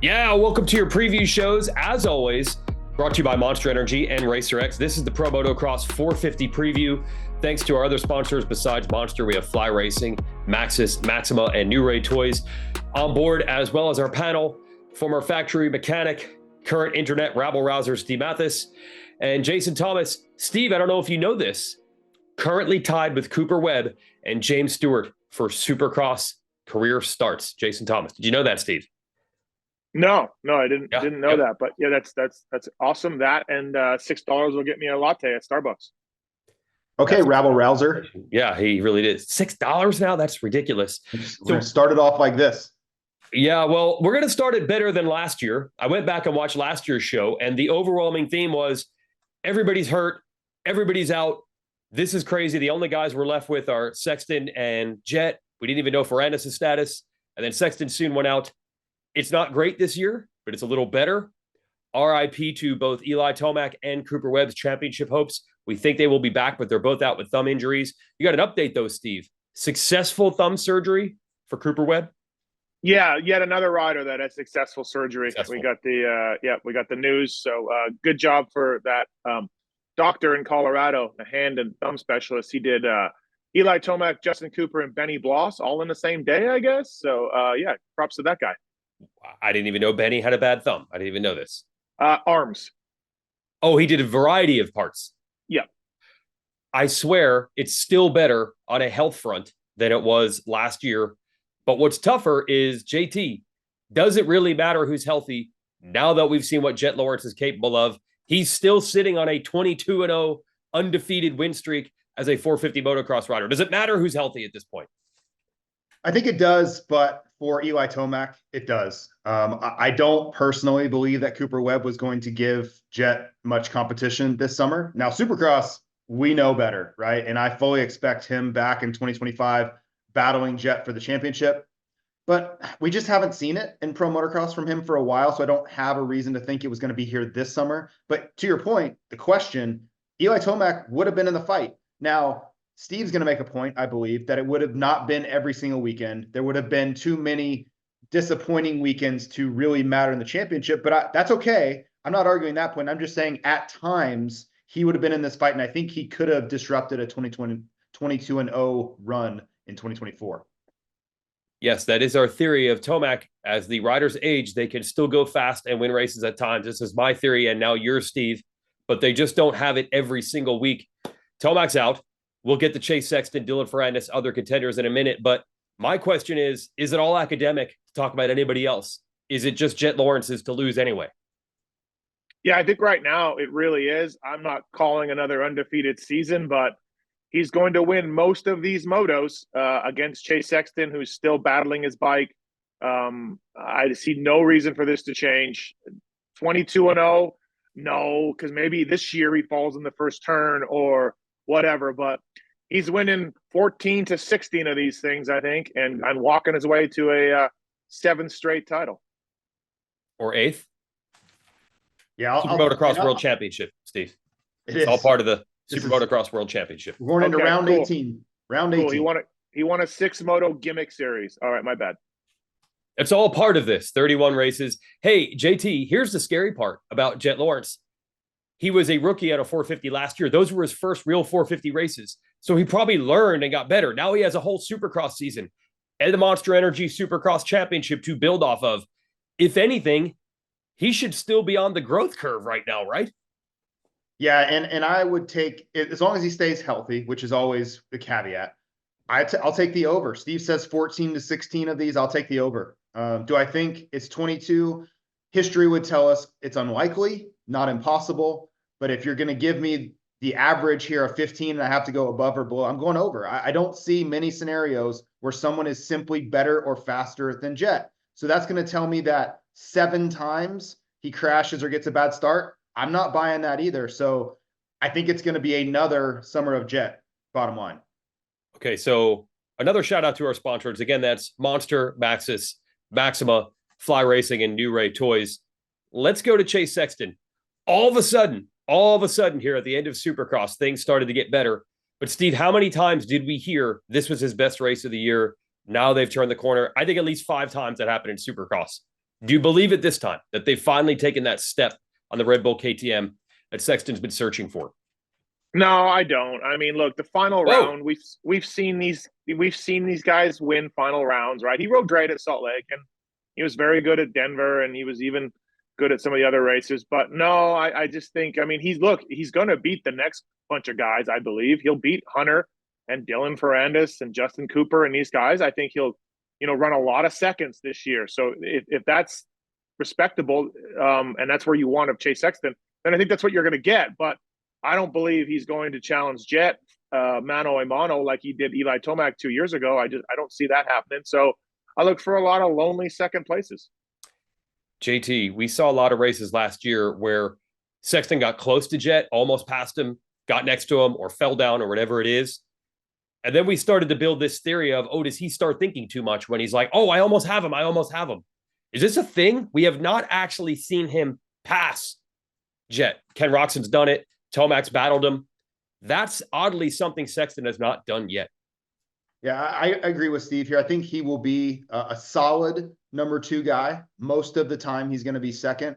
Yeah, welcome to your preview shows. As always, brought to you by Monster Energy and Racer X. This is the Pro Motocross 450 preview. Thanks to our other sponsors besides Monster, we have Fly Racing, Maxxis, Maxima, and New Ray Toys on board, as well as our panel, former factory mechanic, current internet rabble-rouser Steve Matthes, and Jason Thomas. Steve, I don't know if you know this, currently tied with Cooper Webb and James Stewart for Supercross career starts. Jason Thomas, did you know that, Steve? No, I didn't know that. But yeah, that's awesome. That and $6 will get me a latte at Starbucks. Okay, rabble rouser. Yeah, he really did. $6 now? That's ridiculous. We're going to start it off like this. Yeah, well, we're going to start it better than last year. I went back and watched last year's show, and the overwhelming theme was everybody's hurt, everybody's out. This is crazy. The only guys we're left with are Sexton and Jett. We didn't even know Ferrandis' status. And then Sexton soon went out. It's not great this year, but it's a little better. RIP to both Eli Tomac and Cooper Webb's championship hopes. We think they will be back, but they're both out with thumb injuries. You got an update, though, Steve. Successful thumb surgery for Cooper Webb? Yeah, yet another rider that had successful surgery. We got the news. So good job for that doctor in Colorado, a hand and thumb specialist. He did Eli Tomac, Justin Cooper, and Benny Bloss all in the same day, I guess. So props to that guy. I didn't even know Benny had a bad thumb. I didn't even know this. Arms. Oh, he did a variety of parts. Yeah. I swear it's still better on a health front than it was last year. But what's tougher is, JT, does it really matter who's healthy now that we've seen what Jett Lawrence is capable of? He's still sitting on a 22-0 undefeated win streak as a 450 motocross rider. Does it matter who's healthy at this point? I think it does, but for Eli Tomac, it does. I don't personally believe that Cooper Webb was going to give Jett much competition this summer. Now, Supercross, we know better, right? And I fully expect him back in 2025 battling Jett for the championship. But we just haven't seen it in pro motocross from him for a while, so I don't have a reason to think it was going to be here this summer. But to your point, the question, Eli Tomac would have been in the fight. Now, Steve's going to make a point, I believe, that it would have not been every single weekend. There would have been too many disappointing weekends to really matter in the championship, but that's okay. I'm not arguing that point. I'm just saying at times he would have been in this fight, and I think he could have disrupted a 22-0 run in 2024. Yes, that is our theory of Tomac. As the riders age, they can still go fast and win races at times. This is my theory, and now yours, Steve, but they just don't have it every single week. Tomac's out. We'll get to Chase Sexton, Dylan Ferrandis, other contenders in a minute. But my question is it all academic to talk about anybody else? Is it just Jett Lawrence's to lose anyway? Yeah, I think right now it really is. I'm not calling another undefeated season, but he's going to win most of these motos against Chase Sexton, who's still battling his bike. I see no reason for this to change. 22-0, no, because maybe this year he falls in the first turn or whatever, but he's winning 14 to 16 of these things, I think, and walking his way to a 7th straight title. Or 8th? Yeah, Super Motocross World Championship, Steve. It's all part of the Super Motocross World Championship. We're going into round 18. Round 18. Cool. He won a 6-moto gimmick series. All right, my bad. It's all part of this. 31 races. Hey, JT, here's the scary part about Jett Lawrence. He was a rookie at a 450 last year. Those were his first real 450 races. So he probably learned and got better. Now he has a whole Supercross season and the Monster Energy Supercross Championship to build off of. If anything, he should still be on the growth curve right now, right? Yeah, and I would take, as long as he stays healthy, which is always the caveat, I'll take the over. Steve says 14 to 16 of these. I'll take the over. Do I think it's 22? History would tell us it's unlikely, not impossible. But if you're going to give me the average here of 15 and I have to go above or below, I'm going over. I don't see many scenarios where someone is simply better or faster than Jett. So that's going to tell me that 7 times he crashes or gets a bad start. I'm not buying that either. So I think it's going to be another summer of Jett, bottom line. Okay, so another shout out to our sponsors. Again, that's Monster, Maxxis, Maxima, Fly Racing, and New Ray Toys. Let's go to Chase Sexton. All of a sudden here at the end of Supercross, things started to get better. But Steve, how many times did we hear this was his best race of the year? Now they've turned the corner. I think at least 5 times that happened in Supercross. Do you believe it this time that they've finally taken that step on the Red Bull KTM that Sexton's been searching for? No, I don't. I mean, look, the final Whoa. round, we've seen these guys win final rounds, right? He rode great at Salt Lake, and he was very good at Denver, and he was even good at some of the other races. But no, I just think, I mean, he's going to beat the next bunch of guys. I believe he'll beat Hunter and Dylan Ferrandis and Justin Cooper and these guys. I think he'll, run a lot of seconds this year. So if that's respectable, and that's where you want of Chase Sexton, then I think that's what you're going to get. But I don't believe he's going to challenge Jett mano a mano like he did Eli Tomac 2 years ago. I don't see that happening. So I look for a lot of lonely second places. JT, we saw a lot of races last year where Sexton got close to Jett, almost passed him, got next to him, or fell down, or whatever it is. And then we started to build this theory of, oh, does he start thinking too much when he's like, oh, I almost have him. I almost have him. Is this a thing? We have not actually seen him pass Jett. Ken Roxon's done it. Tomac's battled him. That's oddly something Sexton has not done yet. Yeah, I agree with Steve here. I think he will be a solid number 2 guy. Most of the time he's going to be second.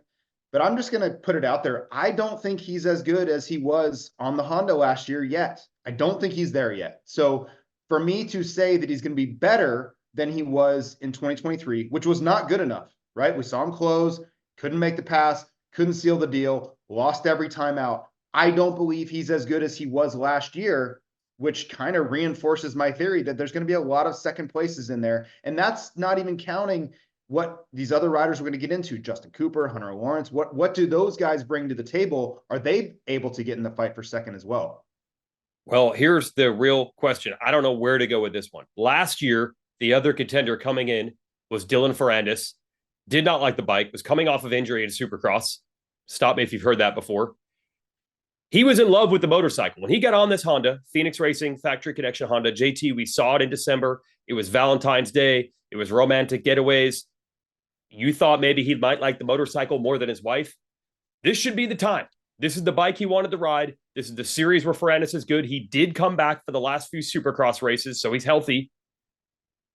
But I'm just going to put it out there. I don't think he's as good as he was on the Honda last year yet. I don't think he's there yet. So for me to say that he's going to be better than he was in 2023, which was not good enough, right? We saw him close, couldn't make the pass, couldn't seal the deal, lost every time out. I don't believe he's as good as he was last year, which kind of reinforces my theory that there's going to be a lot of second places in there. And that's not even counting what these other riders are going to get into. Justin Cooper, Hunter Lawrence, what do those guys bring to the table? Are they able to get in the fight for second as well? Well, here's the real question. I don't know where to go with this one. Last year, the other contender coming in was Dylan Ferrandis. Did not like the bike, was coming off of injury in Supercross. Stop me if you've heard that before. He was in love with the motorcycle. When he got on this Honda, Phoenix Racing, Factory Connection Honda, JT, we saw it in December. It was Valentine's Day. It was romantic getaways. You thought maybe he might like the motorcycle more than his wife. This should be the time. This is the bike he wanted to ride. This is the series where Ferrandis is good. He did come back for the last few Supercross races, so he's healthy.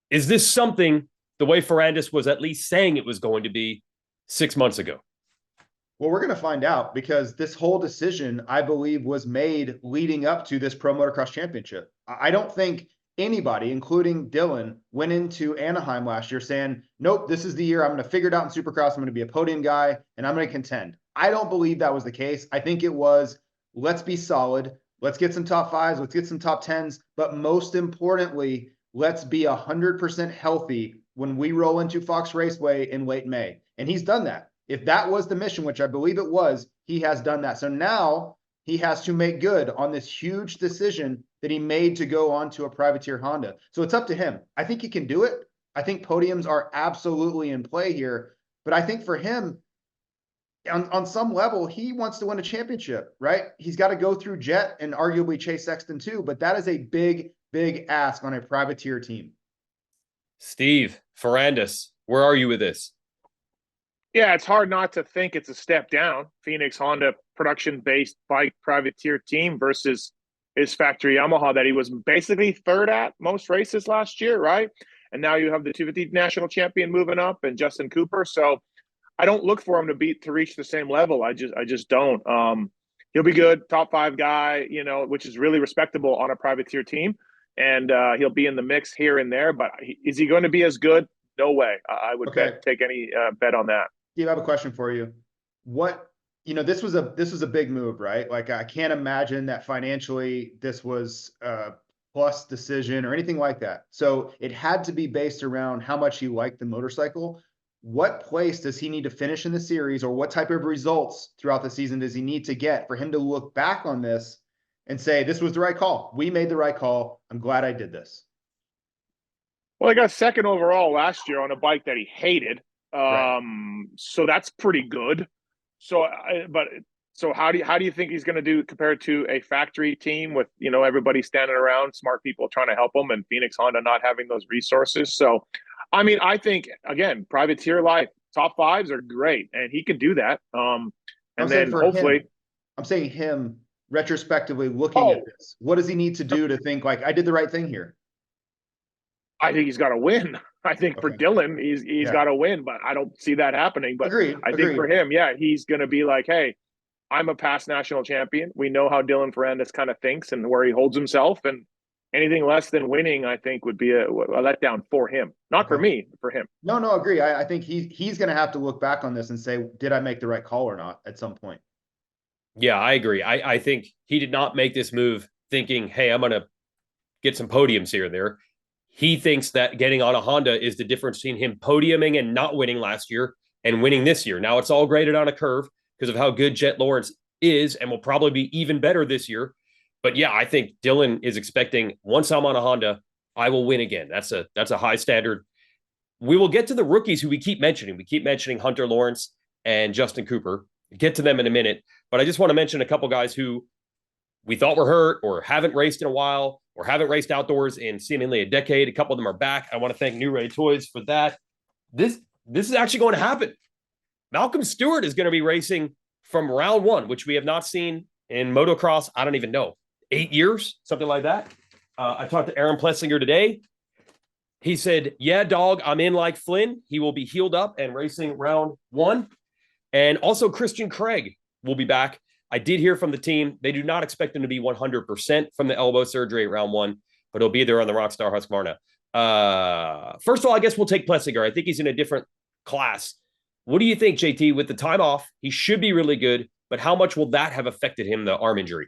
Is this something the way Ferrandis was at least saying it was going to be 6 months ago? Well, we're going to find out, because this whole decision, I believe, was made leading up to this Pro Motocross Championship. I don't think anybody, including Dylan, went into Anaheim last year saying, nope, this is the year I'm going to figure it out in Supercross. I'm going to be a podium guy and I'm going to contend. I don't believe that was the case. I think it was, let's be solid. Let's get some top 5s. Let's get some top 10s. But most importantly, let's be 100% healthy when we roll into Fox Raceway in late May. And he's done that. If that was the mission, which I believe it was, he has done that. So now he has to make good on this huge decision that he made to go on to a privateer Honda. So it's up to him. I think he can do it. I think podiums are absolutely in play here. But I think for him, on some level, he wants to win a championship, right? He's got to go through Jett and arguably Chase Sexton too. But that is a big, big ask on a privateer team. Steve Ferrandis, where are you with this? Yeah, it's hard not to think it's a step down. Phoenix Honda production-based bike privateer team versus his factory Yamaha that he was basically third at most races last year, right? And now you have the 250 national champion moving up and Justin Cooper. So I don't look for him to reach the same level. I just don't. He'll be good, top 5 guy, which is really respectable on a privateer team. And he'll be in the mix here and there. But is he going to be as good? No way. I would take any bet on that. Steve, I have a question for you. This was a big move, right? Like, I can't imagine that financially this was a plus decision or anything like that. So it had to be based around how much he liked the motorcycle. What place does he need to finish in the series, or what type of results throughout the season does he need to get for him to look back on this and say, this was the right call. We made the right call. I'm glad I did this. Well, he got second overall last year on a bike that he hated. Right. So that's pretty good. So how do you think he's going to do compared to a factory team with, everybody standing around, smart people trying to help him, and Phoenix Honda not having those resources? So, I mean, I think, again, privateer life, top 5s are great, and he can do that. And then hopefully I'm saying him retrospectively looking at this, what does he need to do to think like, I did the right thing here? I think he's got to win. I think for Dylan, he's got to win, but I don't see that happening. But Agreed. I think for him, yeah, he's going to be like, hey, I'm a past national champion. We know how Dylan Ferrandis kind of thinks and where he holds himself. And anything less than winning, I think, would be a letdown for him. Not for me, for him. No, agree. I think he's going to have to look back on this and say, did I make the right call or not at some point? Yeah, I agree. I think he did not make this move thinking, hey, I'm going to get some podiums here and there. He thinks that getting on a Honda is the difference between him podiuming and not winning last year and winning this year. Now, it's all graded on a curve because of how good Jett Lawrence is and will probably be even better this year. But yeah, I think Dylan is expecting, once I'm on a Honda, I will win again. That's a high standard. We will get to the rookies who we keep mentioning. We keep mentioning Hunter Lawrence and Justin Cooper. Get to them in a minute. But I just want to mention a couple guys who we thought were hurt or haven't raced in a while or haven't raced outdoors in seemingly a decade. A couple of them are back. I want to thank New Ray Toys for that. This is actually going to happen. Malcolm Stewart is going to be racing from round one, which we have not seen in motocross, I don't even know, 8 years, something like that. I talked to Aaron Plessinger today. He said, yeah, dog, I'm in like Flynn. He will be healed up and racing round one. And also Christian Craig will be back. I did hear from the team. They do not expect him to be 100% from the elbow surgery at round one, but he'll be there on the Rockstar Husqvarna. First of all, I guess we'll take Plessinger. I think he's in a different class. What do you think, JT, with the time off? He should be really good, but how much will that have affected him, the arm injury?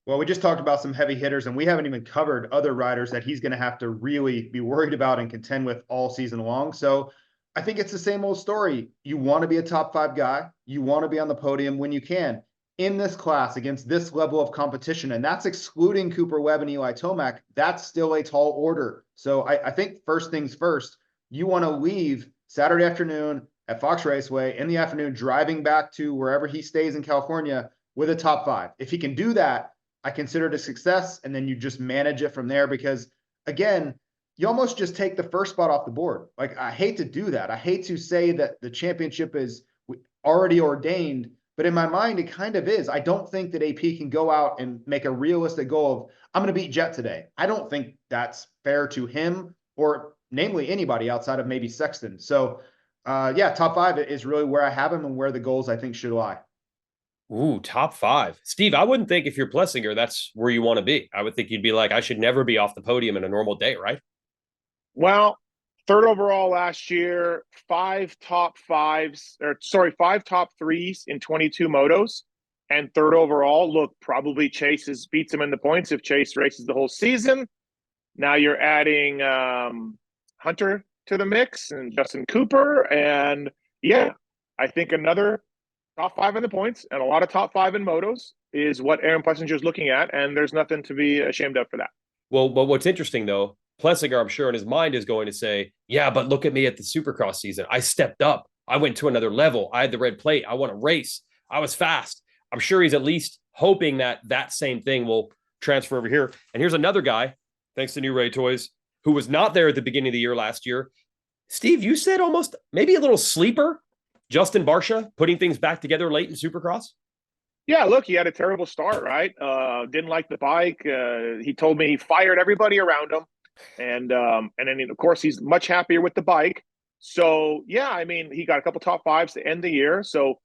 Well, we just talked about some heavy hitters, and we haven't even covered other riders that he's going to have to really be worried about and contend with all season long. So I think it's the same old story. You want to be a top 5 guy. You want to be on the podium when you can. In this class, against this level of competition, and that's excluding Cooper Webb and Eli Tomac, that's still a tall order. So I think first things first, you want to leave Saturday afternoon at Fox Raceway in the afternoon, driving back to wherever he stays in California with a top 5. If he can do that, I consider it a success, and then you just manage it from there because, again, you almost just take the first spot off the board. Like, I hate to do that. I hate to say that the championship is already ordained, but in my mind, it kind of is. I don't think that AP can go out and make a realistic goal of, I'm going to beat Jett today. I don't think that's fair to him or namely anybody outside of maybe Sexton. So, yeah, top 5 is really where I have him and where the goals I think should lie. Ooh, top 5. Steve, I wouldn't think if you're Plessinger, that's where you want to be. I would think you'd be like, I should never be off the podium in a normal day, right? Well, 3rd overall last year, 5 top 3s in 22 motos, and 3rd overall. Look, probably Chase beats him in the points if Chase races the whole season. Now you're adding Hunter to the mix and Justin Cooper. And yeah, I think another top 5 in the points and a lot of top 5 in motos is what Aaron Plessinger is looking at. And there's nothing to be ashamed of for that. Well, but what's interesting though, Plessinger, I'm sure in his mind is going to say, yeah, but look at me at the Supercross season. I stepped up. I went to another level. I had the red plate. I won a race. I was fast. I'm sure he's at least hoping that that same thing will transfer over here. And here's another guy, thanks to New Ray Toys, who was not there at the beginning of the year last year. Steve, you said almost maybe a little sleeper, Justin Barcia, putting things back together late in Supercross. Yeah, look, he had a terrible start, right? Didn't like the bike. He told me he fired everybody around him. And then, of course, he's much happier with the bike. So, yeah, I mean, he got a couple top 5s to end the year. So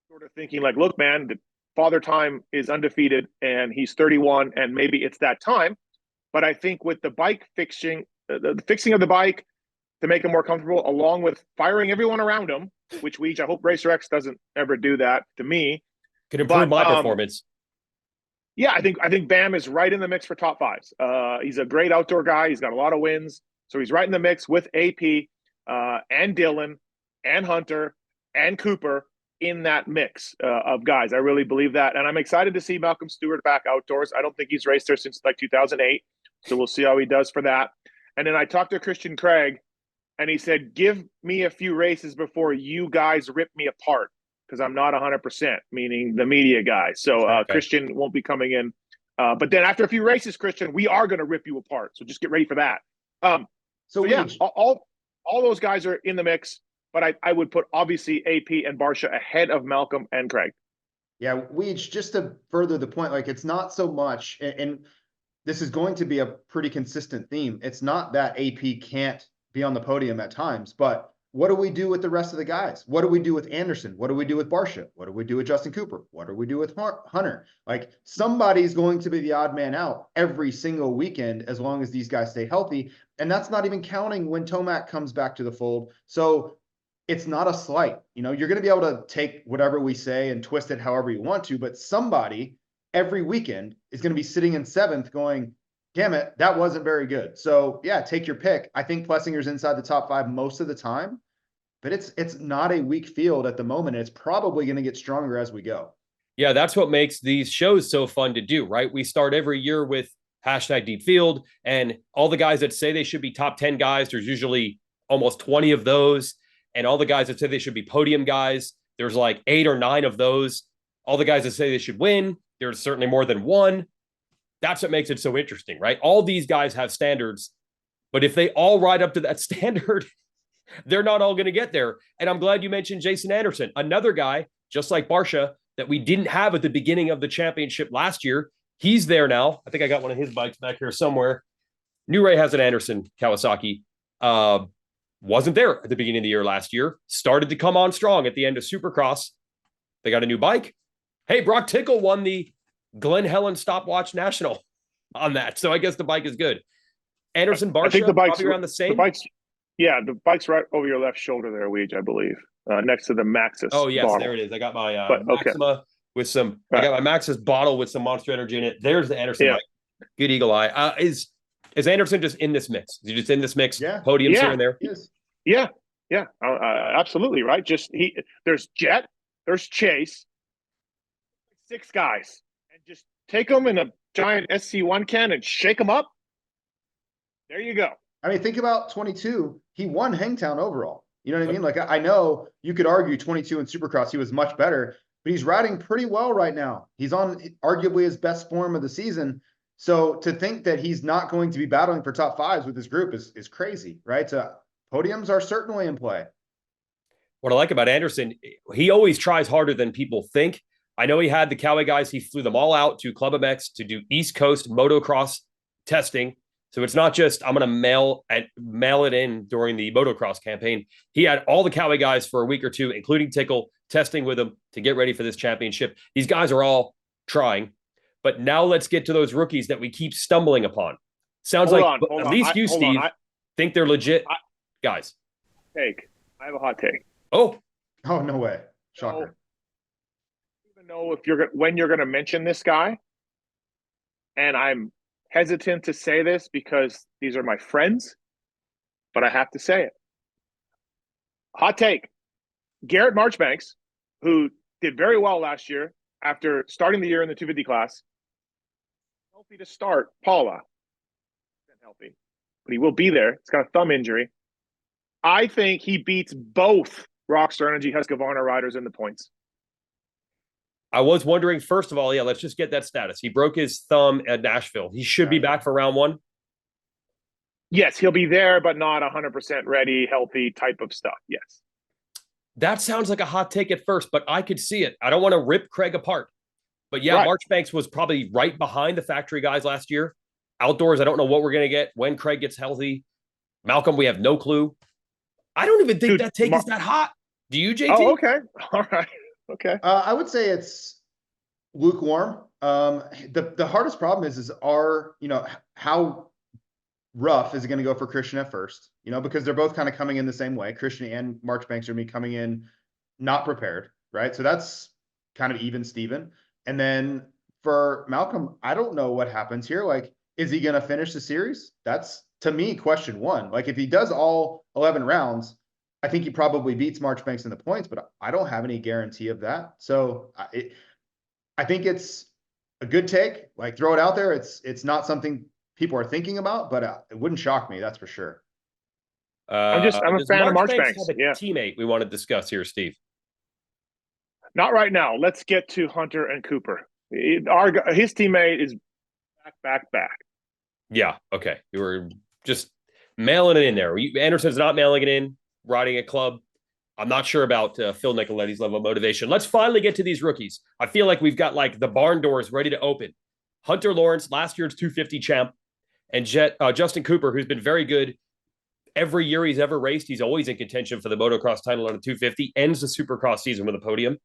sort of thinking like, look, man, the Father Time is undefeated and he's 31 and maybe it's that time. But I think with the bike fixing, the fixing of the bike to make him more comfortable, along with firing everyone around him, which I hope Racer X doesn't ever do that to me. Could improve my performance. Yeah, I think Bam is right in the mix for top 5s. He's a great outdoor guy. He's got a lot of wins. So he's right in the mix with AP and Dylan and Hunter and Cooper in that mix of guys. I really believe that. And I'm excited to see Malcolm Stewart back outdoors. I don't think he's raced there since like 2008. So we'll see how he does for that. And then I talked to Christian Craig, and he said, give me a few races before you guys rip me apart, because I'm not 100%, meaning the media guy. So Okay. Christian won't be coming in. But then after a few races, Christian, we are going to rip you apart. So just get ready for that. So yeah, all those guys are in the mix. But I would put, obviously, AP and Barcia ahead of Malcolm and Craig. Yeah, just to further the point, like, it's not so much, and this is going to be a pretty consistent theme. It's not that AP can't be on the podium at times, but what do we do with the rest of the guys? What do we do with Anderson? What do we do with Barcia? What do we do with Justin Cooper? What do we do with Hunter? Like, somebody's going to be the odd man out every single weekend as long as these guys stay healthy. And that's not even counting when Tomac comes back to the fold. So it's not a slight. You're going to be able to take whatever we say and twist it however you want to, but somebody every weekend is going to be sitting in seventh going, damn it, that wasn't very good. So yeah, take your pick. I think Plessinger's inside the top 5 most of the time, but it's not a weak field at the moment. It's probably going to get stronger as we go. Yeah, that's what makes these shows so fun to do, right? We start every year with #Deep Field, and all the guys that say they should be top 10 guys, there's usually almost 20 of those. And all the guys that say they should be podium guys, there's like 8 or 9 of those. All the guys that say they should win, there's certainly more than one. That's what makes it so interesting, right? All these guys have standards, but if they all ride up to that standard, they're not all going to get there. And I'm glad you mentioned Jason Anderson, another guy, just like Barcia, that we didn't have at the beginning of the championship last year. He's there now. I think I got one of his bikes back here somewhere. New Ray has an Anderson Kawasaki. Wasn't there at the beginning of the year last year. Started to come on strong at the end of Supercross. They got a new bike. Hey, Brock Tickle won the Glen Helen Stopwatch National on that. So I guess the bike is good. Anderson, Barcia, I think the bike's probably around the same. The bike's right over your left shoulder there, Weege, I believe, next to the Maxxis. Oh, yes, bottle. there it is. I got my Maxima with some, I got my Maxxis bottle with some Monster Energy in it. There's the Anderson bike. Good eagle eye. Is Anderson just in this mix? Is he just in this mix? Yeah. Podiums here and there? Yeah. Absolutely, right? There's Jett, there's Chase, 6 guys, and just take them in a giant SC1 can and shake them up. There you go. I mean, think about 22. He won Hangtown overall. You know what I mean? Like, I know you could argue 22 in Supercross, he was much better, but he's riding pretty well right now. He's on arguably his best form of the season. So to think that he's not going to be battling for top 5s with this group is crazy, right? So podiums are certainly in play. What I like about Anderson, he always tries harder than people think. I know he had the Cowboy guys. He flew them all out to Club MX to do East Coast motocross testing. So it's not just I'm going to mail it in during the motocross campaign. He had all the Cowboy guys for a week or two, including Tickle, testing with him to get ready for this championship. These guys are all trying. But now let's get to those rookies that we keep stumbling upon. Sounds like at least you, Steve, think they're legit guys. I have a hot take. Oh, no way. Shocker. I don't even know when you're going to mention this guy. And I'm hesitant to say this because these are my friends, but I have to say it. Hot take. Garrett Marchbanks, who did very well last year after starting the year in the 250 class, healthy to start. Paula, healthy, but he will be there. He's got a thumb injury. I think he beats both Rockstar Energy Husqvarna riders in the points. I was wondering, first of all, let's just get that status. He broke his thumb at Nashville. He should be back for round 1. Yes, he'll be there, but not 100% ready, healthy type of stuff. Yes. That sounds like a hot take at first, but I could see it. I don't want to rip Craig apart. But yeah, right. Marchbanks was probably right behind the factory guys last year. Outdoors, I don't know what we're going to get when Craig gets healthy. Malcolm, we have no clue. I don't even think that take is that hot. Do you, JT? Oh, okay. All right. Okay. I would say it's lukewarm. The hardest problem is how rough is it going to go for Christian at first? Because they're both kind of coming in the same way. Christian and Marchbanks are going to be coming in not prepared, right? So that's kind of even Steven. And then for Malcolm, I don't know what happens here. Like, is he going to finish the series? That's, to me, question 1. Like, if he does all 11 rounds, I think he probably beats Marchbanks in the points, but I don't have any guarantee of that. So I think it's a good take. Like, throw it out there. It's not something people are thinking about, but it wouldn't shock me. That's for sure. I'm a fan of Marchbanks. Yeah. Teammate we want to discuss here, Steve. Not right now. Let's get to Hunter and Cooper. His teammate is back. Yeah. Okay. You were just mailing it in there. Anderson's not mailing it in, riding a club. I'm not sure about Phil Nicoletti's level of motivation. Let's finally get to these rookies. I feel like we've got like the barn doors ready to open. Hunter Lawrence, last year's 250 champ, and Justin Cooper, who's been very good every year he's ever raced. He's always in contention for the motocross title on a 250, ends the Supercross season with a podium.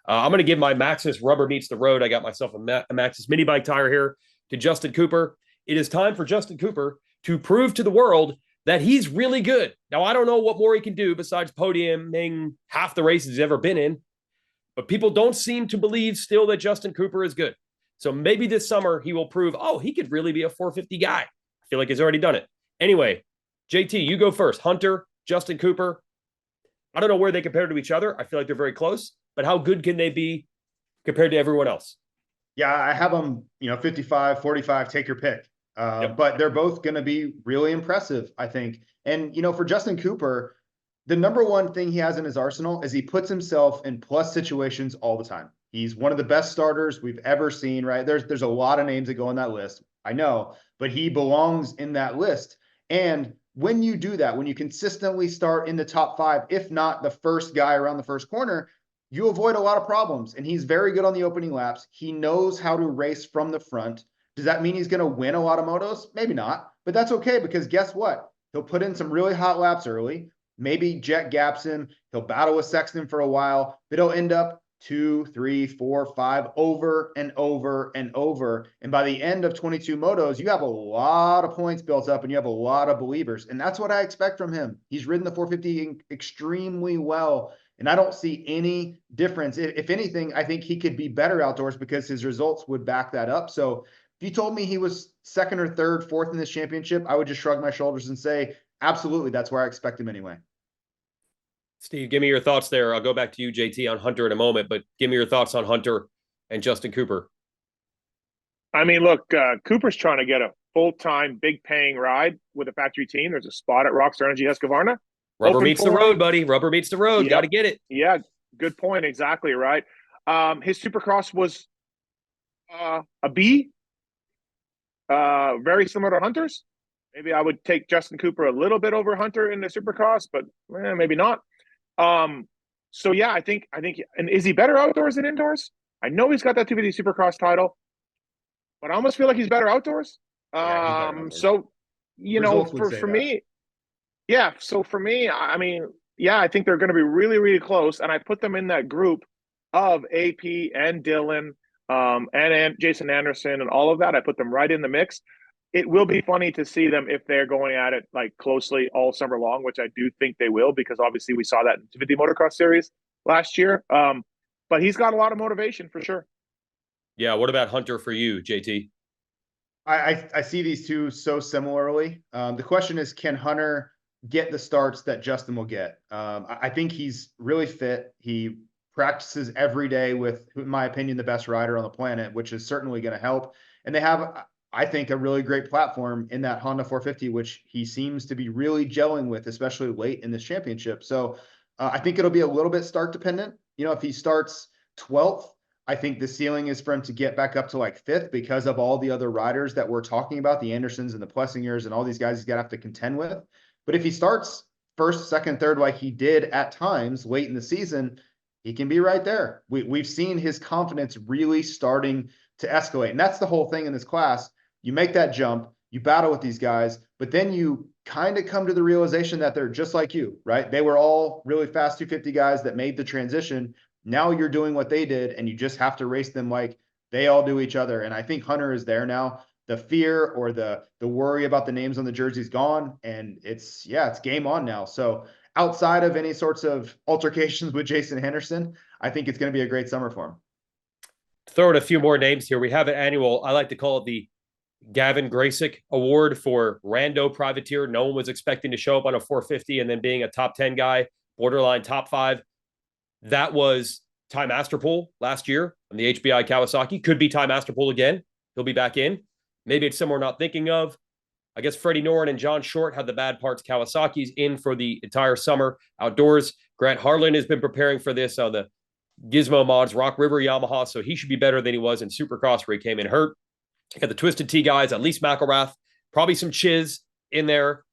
I'm going to give my Maxxis rubber meets the road. I got myself a Maxxis mini bike tire here to Justin Cooper. It is time for Justin Cooper to prove to the world that he's really good. Now, I don't know what more he can do besides podiuming half the races he's ever been in, but people don't seem to believe still that Justin Cooper is good. So maybe this summer he will prove, he could really be a 450 guy. I feel like he's already done it. Anyway, JT, you go first. Hunter, Justin Cooper. I don't know where they compare to each other. I feel like they're very close, but how good can they be compared to everyone else? Yeah, I have them, 55, 45, take your pick. Yep. But they're both going to be really impressive, I think. And, for Justin Cooper, the number one thing he has in his arsenal is he puts himself in plus situations all the time. He's one of the best starters we've ever seen, right? There's a lot of names that go on that list, I know, but he belongs in that list. And when you do that, when you consistently start in the top 5, if not the first guy around the first corner, you avoid a lot of problems. And he's very good on the opening laps. He knows how to race from the front. Does that mean he's going to win a lot of motos? Maybe not, but that's okay, because guess what? He'll put in some really hot laps early. Maybe Jett gaps him. He'll battle with Sexton for a while, but he'll end up 2, 3, 4, 5 over and over and over. And by the end of 22 motos, you have a lot of points built up and you have a lot of believers. And that's what I expect from him. He's ridden the 450 extremely well. And I don't see any difference. If anything, I think he could be better outdoors because his results would back that up. So if you told me he was second or third, fourth in this championship, I would just shrug my shoulders and say, absolutely, that's where I expect him anyway. Steve, give me your thoughts there. I'll go back to you, JT, on Hunter in a moment, but give me your thoughts on Hunter and Justin Cooper. I mean, look, Cooper's trying to get a full-time, big-paying ride with a factory team. There's a spot at Rockstar Energy Husqvarna. Rubber meets the road, buddy. Rubber meets the road. Yep. Got to get it. Yeah, good point. Exactly right. His Supercross was a B, very similar to Hunter's. Maybe I would take Justin Cooper a little bit over Hunter in the Supercross, but maybe not. So yeah, I think, and is he better outdoors than indoors? I know he's got that 250 Supercross title, but I almost feel like he's better outdoors. So, for me, yeah. So for me, I mean, yeah, I think they're going to be really, really close. And I put them in that group of AP and Dylan, and Jason Anderson and all of that. I put them right in the mix. It will be funny to see them if they're going at it like closely all summer long, which I do think they will, because obviously we saw that in the 250 Motocross Series last year. But he's got a lot of motivation for sure. Yeah. What about Hunter for you, JT? I see these two so similarly. The question is, can Hunter get the starts that Justin will get? I think he's really fit. He practices every day with, in my opinion, the best rider on the planet, which is certainly going to help. And they have, I think, a really great platform in that Honda 450, which he seems to be really gelling with, especially late in this championship. So I think it'll be a little bit start dependent. If he starts 12th, I think the ceiling is for him to get back up to like 5th because of all the other riders that we're talking about, the Andersons and the Plessingers and all these guys he's got to have to contend with. But if he starts first, second, third, like he did at times late in the season, he can be right there. We've seen his confidence really starting to escalate. And that's the whole thing in this class. You make that jump, you battle with these guys, but then you kind of come to the realization that they're just like you, right? They were all really fast 250 guys that made the transition. Now you're doing what they did, and you just have to race them like they all do each other. And I think Hunter is there now. The fear or the worry about the names on the jersey is gone, and it's game on now. So outside of any sorts of altercations with Jason Anderson, I think it's going to be a great summer for him. Throw in a few more names here. We have an annual, I like to call it the Gavin Graysick Award for rando privateer. No one was expecting to show up on a 450 and then being a top 10 guy, borderline top 5. That was Ty Masterpool last year on the HBI Kawasaki. Could be Ty Masterpool again. He'll be back in. Maybe it's someone we're not thinking of. I guess Freddie Noren and John Short had the bad parts. Kawasaki's in for the entire summer outdoors. Grant Harlan has been preparing for this on the Gizmo Mods Rock River Yamaha, so he should be better than he was in Supercross where he came in hurt. You got the Twisted Tea guys, at least McElrath, probably some Chiz in there.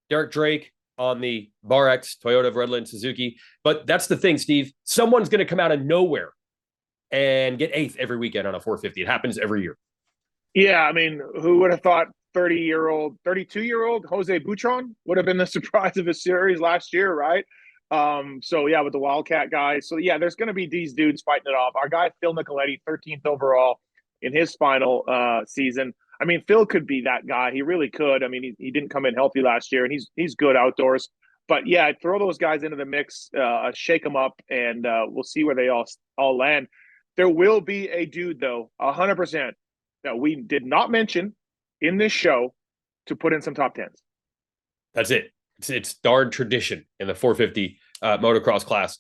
Derek Drake on the Bar X, Toyota, Redland, Suzuki. But that's the thing, Steve. Someone's going to come out of nowhere and get 8th every weekend on a 450. It happens every year. Yeah, I mean, who would have thought 32-year-old Jose Butron would have been the surprise of his series last year, right? So yeah, with the Wildcat guys. So yeah, there's going to be these dudes fighting it off. Our guy Phil Nicoletti, 13th overall in his final season. I mean, Phil could be that guy. He really could. I mean, he didn't come in healthy last year, and he's good outdoors. But yeah, throw those guys into the mix, shake them up, and we'll see where they all land. There will be a dude though, 100%, that we did not mention in this show to put in some top tens. That's it. It's darn tradition in the 450 motocross class.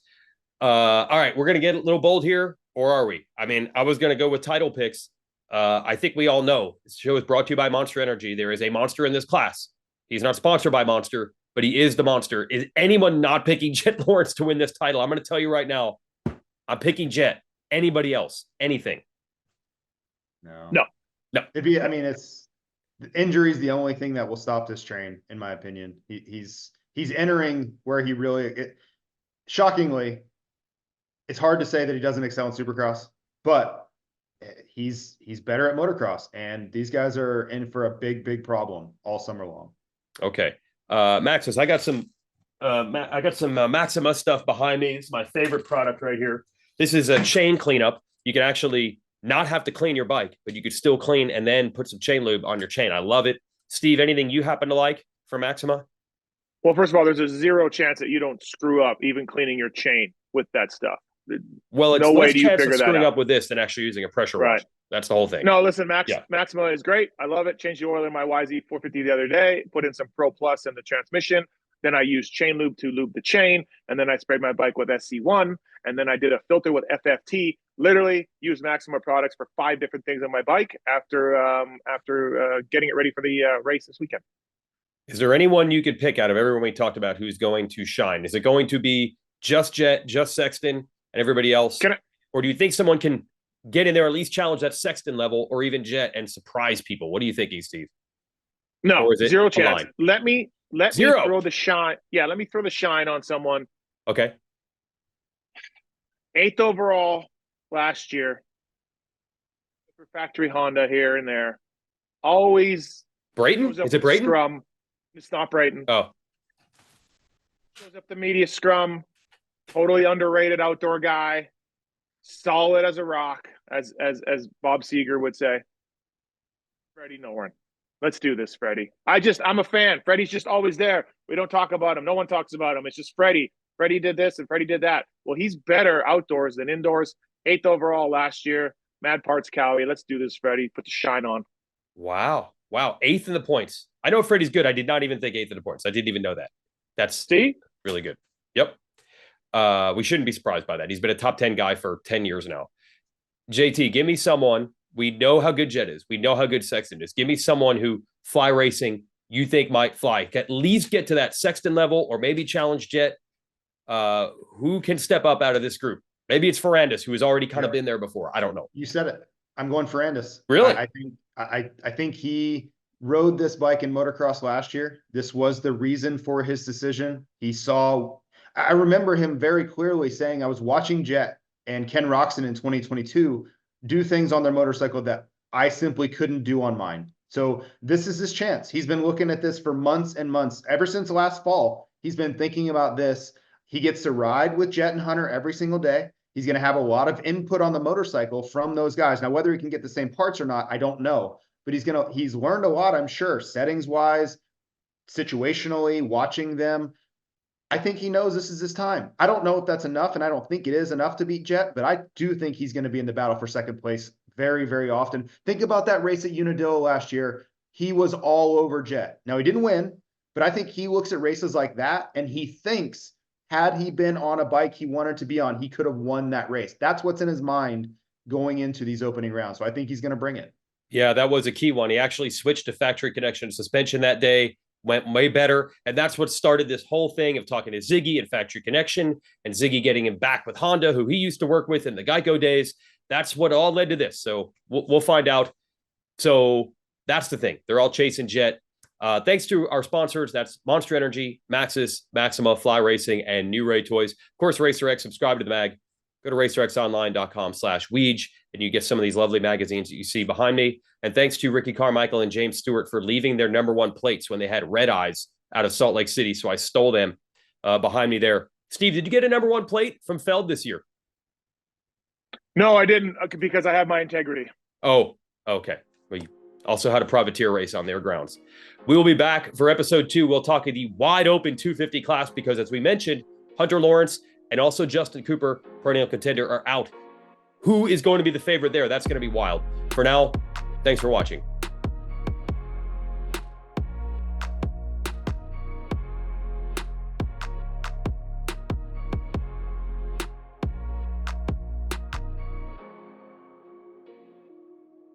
All right, we're going to get a little bold here, or are we? I mean, I was going to go with title picks. I think we all know this show is brought to you by Monster Energy. There is a monster in this class. He's not sponsored by Monster, but he is the monster. Is anyone not picking Jett Lawrence to win this title? I'm going to tell you right now, I'm picking Jett. Anybody else? Anything? No. It'd be, I mean, it's injury is the only thing that will stop this train, in my opinion. He's entering where he really, shockingly, it's hard to say that he doesn't excel in Supercross, but he's better at motocross, and these guys are in for a big problem all summer long. Okay. Maxxis, I got some Maxima stuff behind me. It's my favorite product right here. This is a chain cleanup. You can actually not have to clean your bike, but you could still clean and then put some chain lube on your chain. I love it. Steve, anything you happen to like for Maxima? Well, first of all, there's a 0 chance that you don't screw up even cleaning your chain with that stuff. Well, it's no less way do you chance of figure that screwing out. up with this than actually using a pressure Right. wash. That's the whole thing. No, listen, Yeah. Maxima is great. I love it. Changed the oil in my YZ450 the other day, put in some Pro Plus in the transmission. Then I used chain lube to lube the chain. And then I sprayed my bike with SC1. And then I did a filter with FFT. Literally used Maxima products for 5 different things on my bike after getting it ready for the race this weekend. Is there anyone you could pick out of everyone we talked about who's going to shine? Is it going to be just Jett, just Sexton, and everybody else? Or do you think someone can get in there, at least challenge that Sexton level, or even Jett, and surprise people? What are you thinking, Steve? No, 0 chance. Line? Let me Zero. throw the shine. Yeah, let me throw the shine on someone. Okay. 8th overall last year for factory Honda here and there. Always Brayton? Is it Brayton? Scrum. It's not Brayton. Oh. Shows up the media scrum. Totally underrated outdoor guy. Solid as a rock, as Bob Seeger would say. Freddie Noren. Let's do this, Freddie. I'm a fan. Freddie's just always there. We don't talk about him. No one talks about him. It's just Freddie. Freddie did this and Freddie did that. Well, he's better outdoors than indoors. 8th overall last year. Mad Parts Cowie. Let's do this, Freddie. Put the shine on. Wow. 8th in the points. I know Freddie's good. I did not even think 8th in the points. I didn't even know that. That's really good. Yep. We shouldn't be surprised by that. He's been a top 10 guy for 10 years now. JT, give me someone. We know how good Jett is. We know how good Sexton is. Give me someone who fly racing you think might fly. At least get to that Sexton level or maybe challenge Jett. Who can step up out of this group? Maybe it's Ferrandis, who has already kind of been there before. I don't know. You said it. I'm going Ferrandis. Really? I think he rode this bike in motocross last year. This was the reason for his decision. I remember him very clearly saying, I was watching Jett and Ken Roxon in 2022 do things on their motorcycle that I simply couldn't do on mine. So this is his chance. He's been looking at this for months and months. Ever since last fall, he's been thinking about this. He gets to ride with Jett and Hunter every single day. He's going to have a lot of input on the motorcycle from those guys. Now, whether he can get the same parts or not, I don't know. But he's learned a lot, I'm sure, settings-wise, situationally, watching them. I think he knows this is his time. I don't know if that's enough, and I don't think it is enough to beat Jett, but I do think he's going to be in the battle for second place very, very often. Think about that race at Unadilla last year. He was all over Jett. Now, he didn't win, but I think he looks at races like that, and he thinks had he been on a bike he wanted to be on, he could have won that race. That's what's in his mind going into these opening rounds. So I think he's going to bring it. Yeah, that was a key one. He actually switched to factory connection suspension that day. Went way better. And that's what started this whole thing of talking to Ziggy and factory connection and Ziggy getting him back with Honda, who he used to work with in the Geico days. That's what all led to this. So we'll find out. So that's the thing. They're all chasing Jett. Thanks to our sponsors. That's Monster Energy, Maxxis, Maxima, Fly Racing, and New Ray Toys. Of course, Racer X, subscribe to the mag. Go to racerxonline.com/Weege. and you get some of these lovely magazines that you see behind me. And thanks to Ricky Carmichael and James Stewart for leaving their number 1 plates when they had red eyes out of Salt Lake City. So I stole them behind me there. Steve, did you get a number 1 plate from Feld this year? No, I didn't, because I have my integrity. Oh, okay. Well, you also had a privateer race on their grounds. We will be back for episode 2. We'll talk the wide open 250 class because, as we mentioned, Hunter Lawrence and also Justin Cooper, perennial contender, are out. Who is going to be the favorite there? That's going to be wild. For now, thanks for watching.